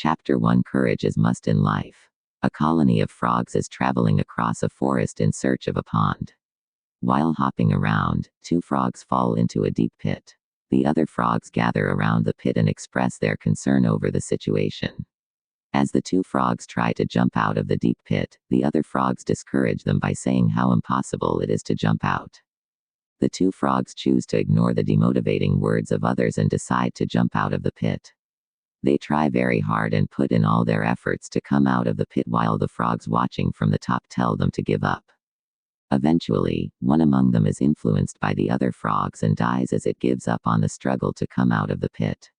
Chapter 1: Courage is Must in Life. A colony of frogs is traveling across a forest in search of a pond. While hopping around, two frogs fall into a deep pit. The other frogs gather around the pit and express their concern over the situation. As the two frogs try to jump out of the deep pit, the other frogs discourage them by saying how impossible it is to jump out. The two frogs choose to ignore the demotivating words of others and decide to jump out of the pit. They try very hard and put in all their efforts to come out of the pit while the frogs watching from the top tell them to give up. Eventually, one among them is influenced by the other frogs and dies as it gives up on the struggle to come out of the pit.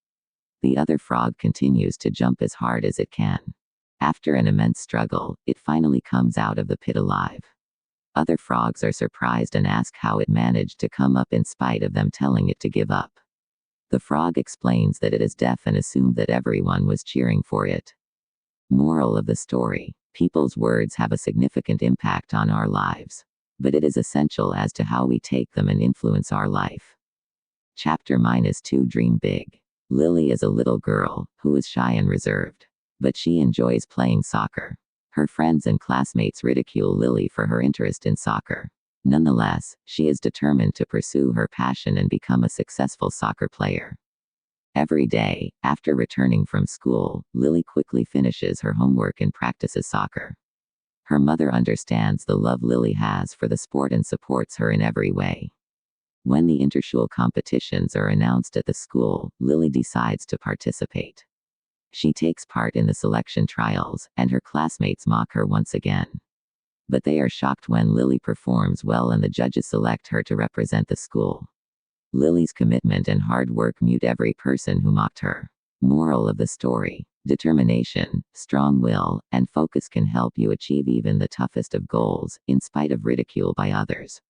The other frog continues to jump as hard as it can. After an immense struggle, it finally comes out of the pit alive. Other frogs are surprised and ask how it managed to come up in spite of them telling it to give up. The frog explains that it is deaf and assumed that everyone was cheering for it. Moral of the story: people's words have a significant impact on our lives, but it is essential as to how we take them and influence our life. Chapter -2: Dream Big. Lily is a little girl who is shy and reserved, but she enjoys playing soccer. Her friends and classmates ridicule Lily for her interest in soccer. Nonetheless, she is determined to pursue her passion and become a successful soccer player. Every day, after returning from school, Lily quickly finishes her homework and practices soccer. Her mother understands the love Lily has for the sport and supports her in every way. When the interschule competitions are announced at the school, Lily decides to participate. She takes part in the selection trials, and her classmates mock her once again. But they are shocked when Lily performs well and the judges select her to represent the school. Lily's commitment and hard work mute every person who mocked her. Moral of the story: determination, strong will, and focus can help you achieve even the toughest of goals, in spite of ridicule by others.